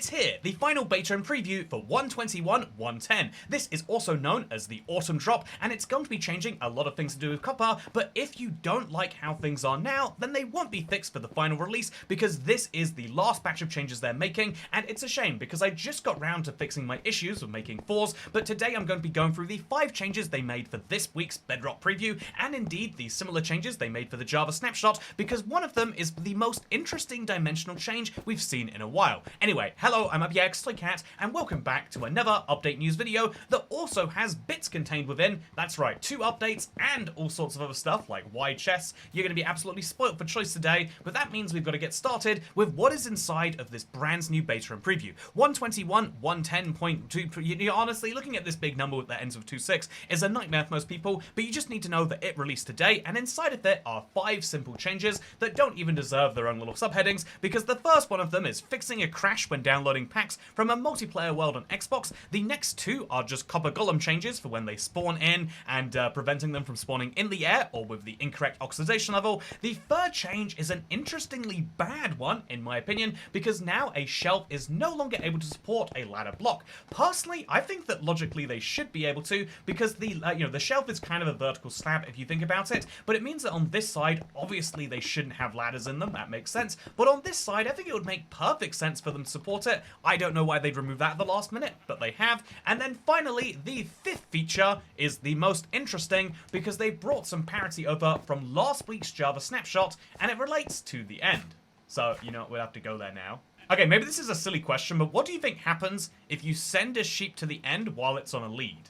It's here, the final beta and preview for 1.21.1.10. This is also known as the Autumn Drop, and it's going to be changing a lot of things to do with copper, but if you don't like how things are now, then they won't be fixed for the final release, because this is the last batch of changes they're making, and it's a shame, because I just got round to fixing my issues with making 4s, but today I'm going to be going through the 5 changes they made for this week's Bedrock preview, and indeed the similar changes they made for the Java snapshot, because one of them is the most interesting dimensional change we've seen in a while. Anyway, hello, I'm AbYeXToyCat, and welcome back to another update news video that also has bits contained within. That's right, 2 updates and all sorts of other stuff like wide chests. You're going to be absolutely spoilt for choice today, but that means we've got to get started with what is inside of this brand new beta and preview. 1.21.110.2, honestly, looking at this big number that ends with 26 is a nightmare for most people, but you just need to know that it released today, and inside of it are 5 simple changes that don't even deserve their own little subheadings, because the first one of them is fixing a crash when downloading packs from a multiplayer world on Xbox. The next 2 are just copper golem changes for when they spawn in and preventing them from spawning in the air or with the incorrect oxidation level. The third change is an interestingly bad one, in my opinion, because now a shelf is no longer able to support a ladder block. Personally, I think that logically they should be able to, because the the shelf is kind of a vertical slab if you think about it, but it means that on this side, obviously they shouldn't have ladders in them, that makes sense, but on this side, I think it would make perfect sense for them to support it. I don't know why they'd remove that at the last minute, but they have. And then finally, the 5th feature is the most interesting, because they brought some parity over from last week's Java snapshot, and it relates to the end. So, we'll have to go there now. Okay, maybe this is a silly question, but what do you think happens if you send a sheep to the end while it's on a lead?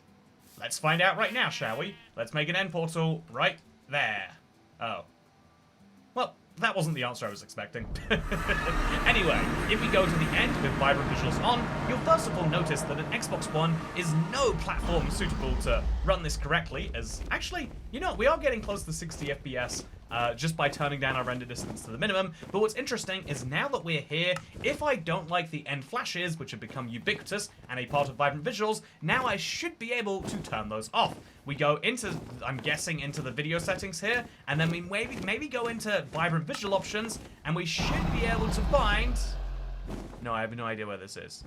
Let's find out right now, shall we? Let's make an end portal right there. Oh. Well, that wasn't the answer I was expecting. Anyway, if we go to the end with vibrant visuals on, you'll first of all notice that an Xbox One is no platform suitable to run this correctly, as actually, we are getting close to 60 FPS just by turning down our render distance to the minimum. But what's interesting is now that we're here, if I don't like the end flashes, which have become ubiquitous and a part of vibrant visuals, now I should be able to turn those off. We go into, I'm guessing, into the video settings here, and then we maybe go into vibrant visual options, and we should be able to find... No, I have no idea where this is.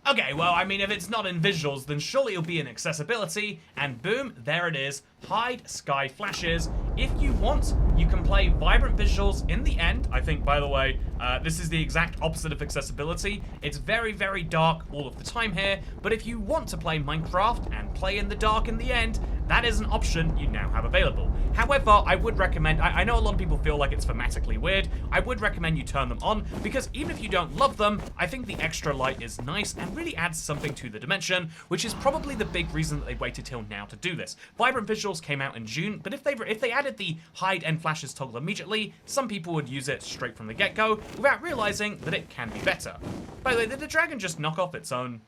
Okay, well, I mean, if it's not in visuals, then surely it'll be in accessibility, and boom, there it is. Hide sky flashes. If you want, you can play vibrant visuals in the end. I think, by the way, this is the exact opposite of accessibility. It's very, very dark all of the time here, but if you want to play Minecraft and play in the dark in the end, that is an option you now have available. However, I would recommend, I know a lot of people feel like it's thematically weird, I would recommend you turn them on, because even if you don't love them, I think the extra light is nice and really adds something to the dimension, which is probably the big reason that they waited till now to do this. Vibrant visuals came out in June, but if they added the hide end flashes toggle immediately, some people would use it straight from the get-go without realizing that it can be better. By the way, did the dragon just knock off its own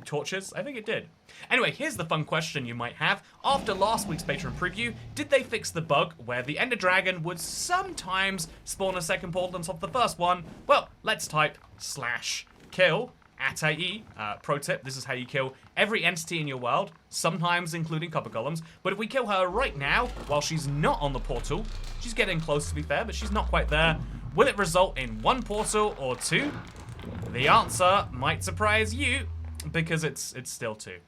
torches? I think it did. Anyway, here's the fun question you might have. After last week's beta and preview, did they fix the bug where the Ender Dragon would sometimes spawn a second portal on top of the first one? Well, let's type /kill @AE. Pro tip, this is how you kill every entity in your world, sometimes including copper golems. But if we kill her right now, while she's not on the portal, she's getting close to be fair, but she's not quite there, will it result in 1 portal or 2? The answer might surprise you, because it's still 2.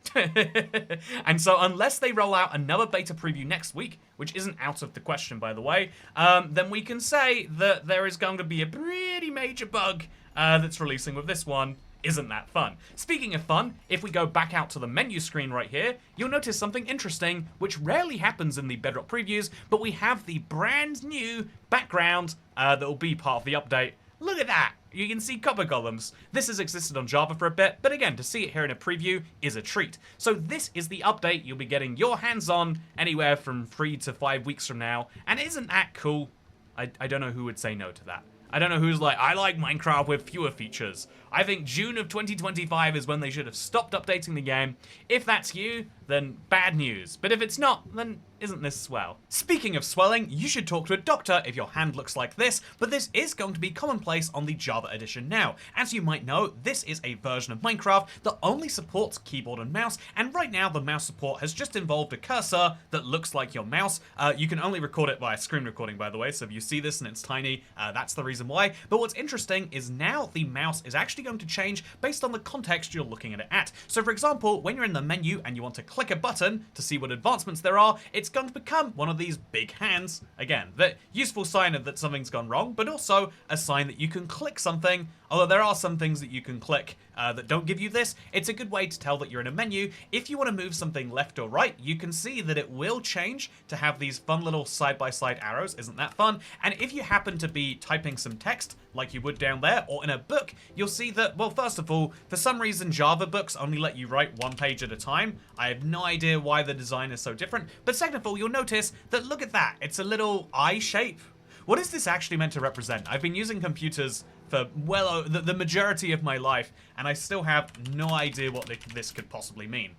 And so unless they roll out another beta preview next week, which isn't out of the question, by the way, then we can say that there is going to be a pretty major bug that's releasing with this one. Isn't that fun? Speaking of fun, if we go back out to the menu screen right here, you'll notice something interesting, which rarely happens in the Bedrock previews, but we have the brand new background that will be part of the update. Look at that! You can see copper golems. This has existed on Java for a bit, but again, to see it here in a preview is a treat. So this is the update you'll be getting your hands on anywhere from 3 to 5 weeks from now, and isn't that cool? I don't know who would say no to that. I don't know who's like, I like Minecraft with fewer features. I think June of 2025 is when they should have stopped updating the game. If that's you, then bad news. But if it's not, then Isn't this swell? Speaking of swelling, you should talk to a doctor if your hand looks like this, but this is going to be commonplace on the Java edition now. As you might know, this is a version of Minecraft that only supports keyboard and mouse, and right now the mouse support has just involved a cursor that looks like your mouse. You can only record it via screen recording, by the way, so if you see this and it's tiny, that's the reason why. But what's interesting is now the mouse is actually going to change based on the context you're looking at it at. So for example, when you're in the menu and you want to click a button to see what advancements there are, it's going to become one of these big hands. Again, the useful sign of that something's gone wrong, but also a sign that you can click something. Although there are some things that you can click that don't give you this, it's a good way to tell that you're in a menu. If you want to move something left or right, you can see that it will change to have these fun little side-by-side arrows. Isn't that fun? And if you happen to be typing some text, like you would down there, or in a book, you'll see that, well, first of all, for some reason, Java books only let you write one page at a time. I have no idea why the design is so different. But second of all, you'll notice that, look at that. It's a little eye shape. What is this actually meant to represent? I've been using computers for the majority of my life, and I still have no idea what this could possibly mean.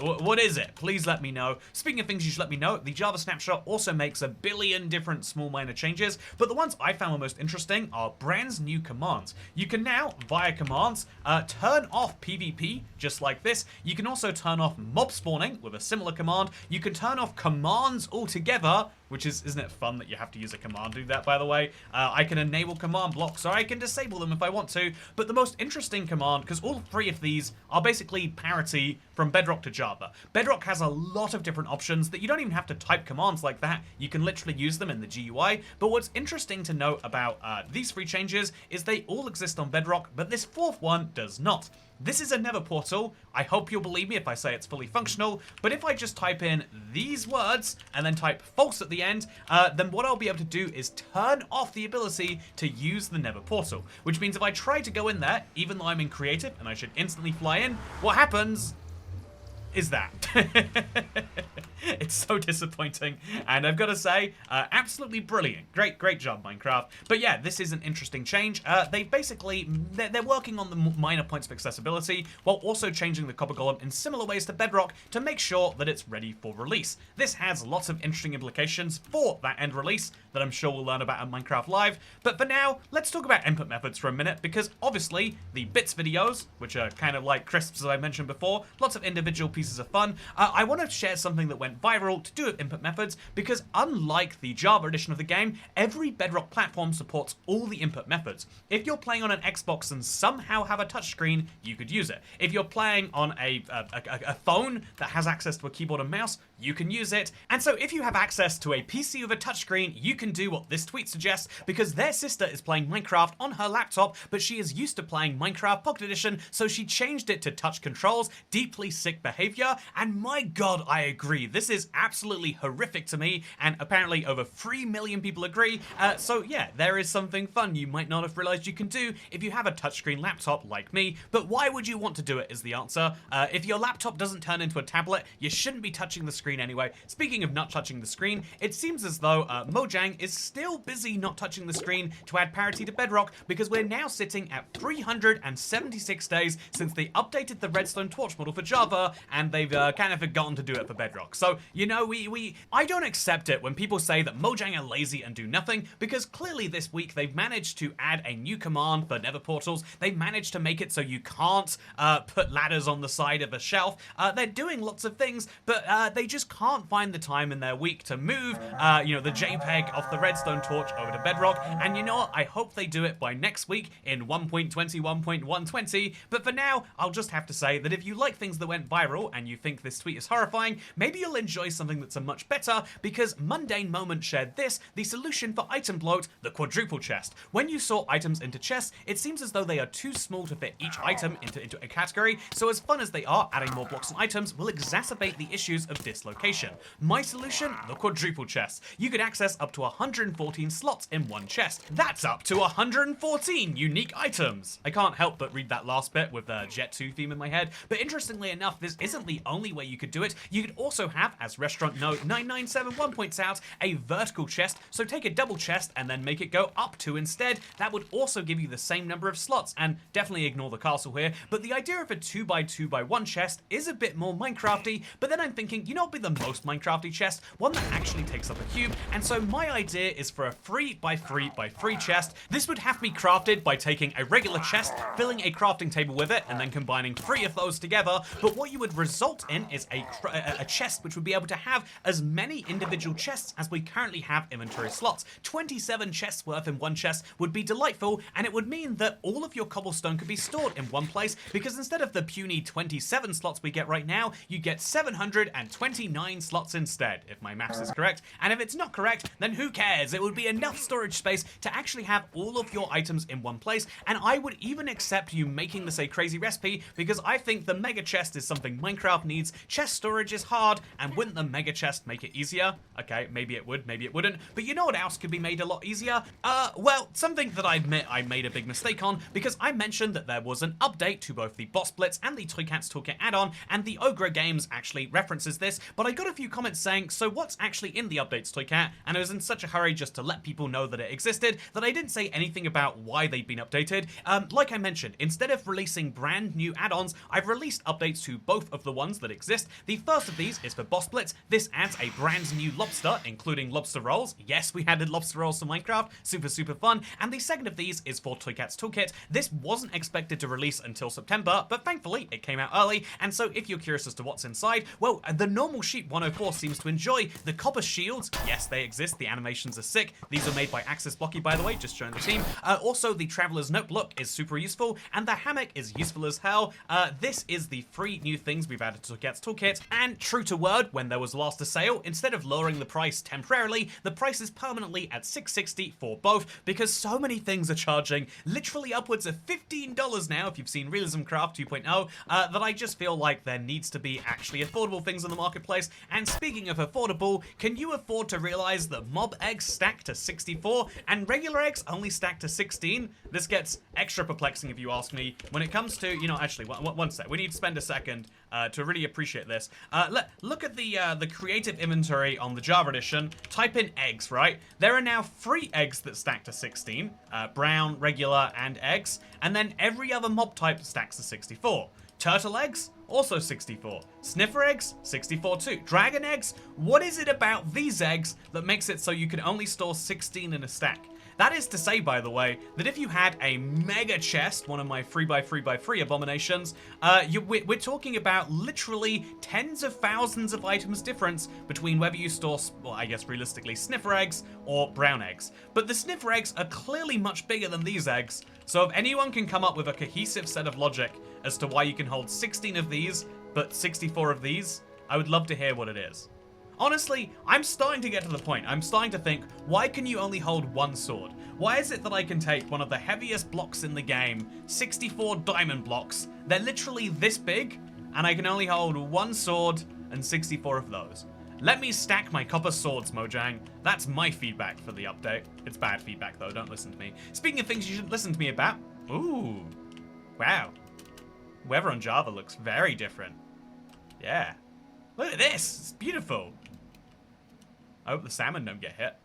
What is it? Please let me know. Speaking of things you should let me know, the Java snapshot also makes a billion different small minor changes, but the ones I found the most interesting are brand new commands. You can now, via commands, turn off PvP, just like this. You can also turn off mob spawning with a similar command. You can turn off commands altogether, which isn't it fun that you have to use a command to do that, by the way? I can enable command blocks, or I can disable them if I want to, but the most interesting command, because all three of these are basically parity from Bedrock to Java. Bedrock has a lot of different options that you don't even have to type commands like that. You can literally use them in the GUI, but what's interesting to note about these three changes is they all exist on Bedrock, but this fourth one does not. This is a Nether portal. I hope you'll believe me if I say it's fully functional, but if I just type in these words and then type false at the end, then what I'll be able to do is turn off the ability to use the Nether portal, which means if I try to go in there, even though I'm in creative and I should instantly fly in, what happens is that. It's so disappointing, and I've got to say, absolutely brilliant. Great job, Minecraft. But yeah, this is an interesting change. They're working on the minor points of accessibility while also changing the copper golem in similar ways to Bedrock to make sure that it's ready for release. This has lots of interesting implications for that end release that I'm sure we'll learn about at Minecraft Live. But for now, let's talk about input methods for a minute, because obviously the bits videos, which are kind of like crisps as I mentioned before, lots of individual pieces of fun. I want to share something that went viral to do with input methods, because unlike the Java edition of the game, every Bedrock platform supports all the input methods. If you're playing on an Xbox and somehow have a touchscreen, you could use it. If you're playing on a phone that has access to a keyboard and mouse, you can use it. And so if you have access to a PC with a touchscreen, you can do what this tweet suggests, because their sister is playing Minecraft on her laptop, but she is used to playing Minecraft Pocket Edition, so she changed it to touch controls. Deeply sick behavior, and my god, I agree. This is absolutely horrific to me, and apparently over 3 million people agree. So yeah, there is something fun you might not have realized you can do if you have a touchscreen laptop like me, but why would you want to do it is the answer. If your laptop doesn't turn into a tablet, you shouldn't be touching the screen anyway. Speaking of not touching the screen, it seems as though Mojang is still busy not touching the screen to add parity to Bedrock, because we're now sitting at 376 days since they updated the redstone torch model for Java, and they've kind of forgotten to do it for Bedrock. So, you know, I don't accept it when people say that Mojang are lazy and do nothing, because clearly this week they've managed to add a new command for Nether portals. They've managed to make it so you can't put ladders on the side of a shelf. They're doing lots of things, but they just can't find the time in their week to move, you know, the JPEG off the redstone torch over to Bedrock. And you know what? I hope they do it by next week in 1.21.120. But for now, I'll just have to say that if you like things that went viral and you think this tweet is horrifying, maybe you'll enjoy something that's a much better, because Mundane Moment shared this, the solution for item bloat, the quadruple chest. When you sort items into chests, it seems as though they are too small to fit each item into a category, so as fun as they are, adding more blocks and items will exacerbate the issues of dislocation. My solution? The quadruple chest. You could access up to 114 slots in one chest. That's up to 114 unique items! I can't help but read that last bit with the Jet 2 theme in my head, but interestingly enough, this isn't the only way you could do it. You could also have, as Restaurant Note 9971 points out, a vertical chest, so take a double chest and then make it go up 2 instead. That would also give you the same number of slots, and definitely ignore the castle here, but the idea of a 2x2x1 chest is a bit more Minecrafty, but then I'm thinking, you know, be the most Minecrafty chest, one that actually takes up a cube, and so my idea is for a 3x3x3 chest. This would have to be crafted by taking a regular chest, filling a crafting table with it, and then combining 3 of those together, but what you would result in is a chest which would be able to have as many individual chests as we currently have inventory slots. 27 chests worth in one chest would be delightful, and it would mean that all of your cobblestone could be stored in one place, because instead of the puny 27 slots we get right now, you get 729 slots instead, if my maths is correct. And if it's not correct, then who cares? It would be enough storage space to actually have all of your items in one place, and I would even accept you making this a crazy recipe, because I think the mega chest is something Minecraft needs. Chest storage is hard, and wouldn't the mega chest make it easier? Okay, maybe it would, maybe it wouldn't, but you know what else could be made a lot easier? Well, something that I admit I made a big mistake on, because I mentioned that there was an update to both the Boss Blitz and the Toy Cats Toolkit add-on, and the Ogre Games actually references this, but I got a few comments saying, so what's actually in the updates, Toy Cat? And I was in such a hurry just to let people know that it existed that I didn't say anything about why they'd been updated. Like I mentioned, instead of releasing brand new add-ons, I've released updates to both of the ones that exist. The first of these is for Boss Blitz. This adds a brand new lobster, including lobster rolls. Yes, we added lobster rolls to Minecraft. Super fun. And the second of these is for Toy Cat's Toolkit. This wasn't expected to release until September, but thankfully it came out early. And so if you're curious as to what's inside, well, the normal sheep 104 seems to enjoy the copper shields. Yes, they exist. The animations are sick. These are made by Axis Blocky, by the way, just showing the team. Also, the Traveler's Notebook is super useful, and the hammock is useful as hell. This is the 3 new things we've added to Toy Cat's Toolkit, and true to word, when there was last a sale, instead of lowering the price temporarily, the price is permanently at $6.60 for both, because so many things are charging literally upwards of $15 now, if you've seen Realism Craft 2.0, that I just feel like there needs to be actually affordable things in the marketplace. And speaking of affordable, can you afford to realize that mob eggs stack to 64 and regular eggs only stack to 16? This gets extra perplexing if you ask me. When it comes to, you know, actually, one sec, we need to spend a second to really appreciate this. Look at the creative inventory on the Java edition. Type in eggs, right? There are now 3 eggs that stack to 16, brown, regular, and eggs, and then every other mob type stacks to 64. Turtle eggs, also 64. Sniffer eggs, 64 too. Dragon eggs, what is it about these eggs that makes it so you can only store 16 in a stack? That is to say, by the way, that if you had a mega chest, one of my 3x3x3 abominations, we're talking about literally tens of thousands of items difference between whether you store, well, I guess realistically, sniffer eggs or brown eggs. But the sniffer eggs are clearly much bigger than these eggs, so if anyone can come up with a cohesive set of logic as to why you can hold 16 of these, but 64 of these, I would love to hear what it is. Honestly, I'm starting to get to the point. I'm starting to think, why can you only hold 1 sword? Why is it that I can take one of the heaviest blocks in the game, 64 diamond blocks, they're literally this big, and I can only hold 1 sword and 64 of those? Let me stack my copper swords, Mojang. That's my feedback for the update. It's bad feedback though, don't listen to me. Speaking of things you shouldn't listen to me about, ooh, wow. Weather on Java looks very different. Yeah. Look at this, it's beautiful. I hope the salmon don't get hit.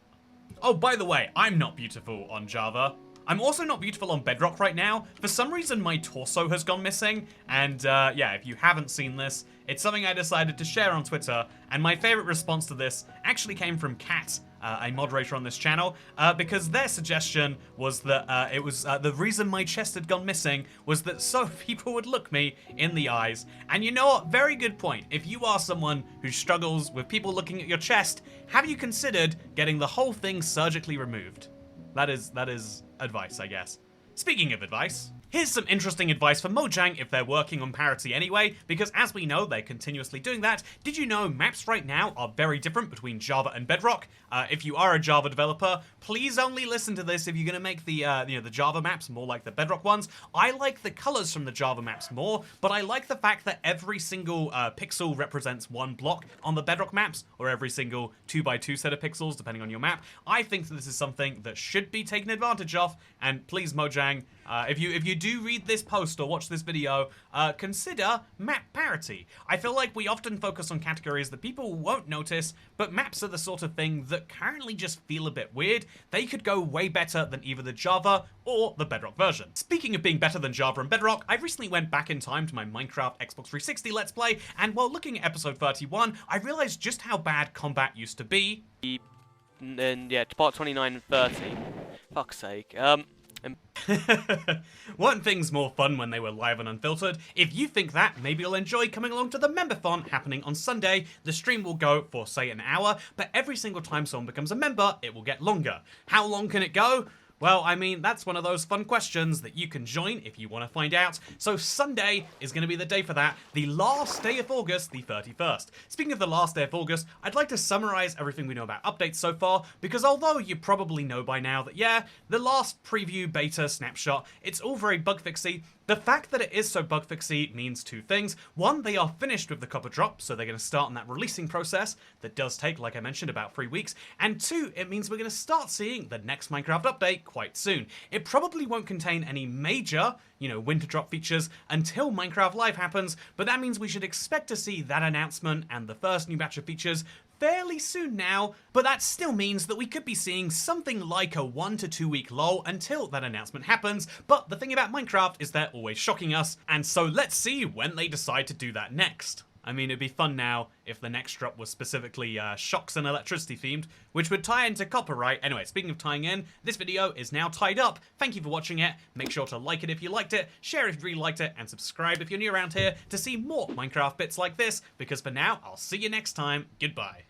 Oh, by the way, I'm not beautiful on Java. I'm also not beautiful on Bedrock right now. For some reason, my torso has gone missing. And yeah, if you haven't seen this, it's something I decided to share on Twitter. And my favorite response to this actually came from Kat, a moderator on this channel, because their suggestion was that it was the reason my chest had gone missing was that so people would look me in the eyes. And you know what? Very good point. If you are someone who struggles with people looking at your chest, have you considered getting the whole thing surgically removed? That is advice, I guess. Speaking of advice, here's some interesting advice for Mojang if they're working on parity anyway, because as we know, they're continuously doing that. Did you know maps right now are very different between Java and Bedrock? If you are a Java developer, please only listen to this if you're gonna make the the Java maps more like the Bedrock ones. I like the colors from the Java maps more, but I like the fact that every single pixel represents 1 block on the Bedrock maps, or every single 2x2 set of pixels, depending on your map. I think that this is something that should be taken advantage of, and please, Mojang, if you do read this post or watch this video, consider map parity. I feel like we often focus on categories that people won't notice, but maps are the sort of thing that currently just feel a bit weird. They could go way better than either the Java or the Bedrock version. Speaking of being better than Java and Bedrock, I recently went back in time to my Minecraft Xbox 360 Let's Play, and while looking at episode 31, I realized just how bad combat used to be. And yeah, part 29 and 30. Fuck's sake. Weren't things more fun when they were live and unfiltered? If you think that, maybe you'll enjoy coming along to the Memberthon happening on Sunday. The stream will go for, say, an hour, but every single time someone becomes a member, it will get longer. How long can it go? Well, I mean, that's one of those fun questions that you can join if you want to find out. So Sunday is going to be the day for that, the last day of August, the 31st. Speaking of the last day of August, I'd like to summarize everything we know about updates so far, because although you probably know by now that, yeah, the last preview beta snapshot, it's all very bug fixy, the fact that it is so bug fixy means two things. One, they are finished with the copper drop, so they're going to start on that releasing process that does take, like I mentioned, about 3 weeks. And two, it means we're going to start seeing the next Minecraft update quite soon. It probably won't contain any major, winter drop features until Minecraft Live happens, but that means we should expect to see that announcement and the first new batch of features fairly soon now, but that still means that we could be seeing something like a 1 to 2 week lull until that announcement happens. But the thing about Minecraft is they're always shocking us, and so let's see when they decide to do that next. I mean, it'd be fun now if the next drop was specifically shocks and electricity themed, which would tie into copyright. Anyway, speaking of tying in, this video is now tied up. Thank you for watching it. Make sure to like it if you liked it, share it if you really liked it, and subscribe if you're new around here to see more Minecraft bits like this, because for now, I'll see you next time. Goodbye.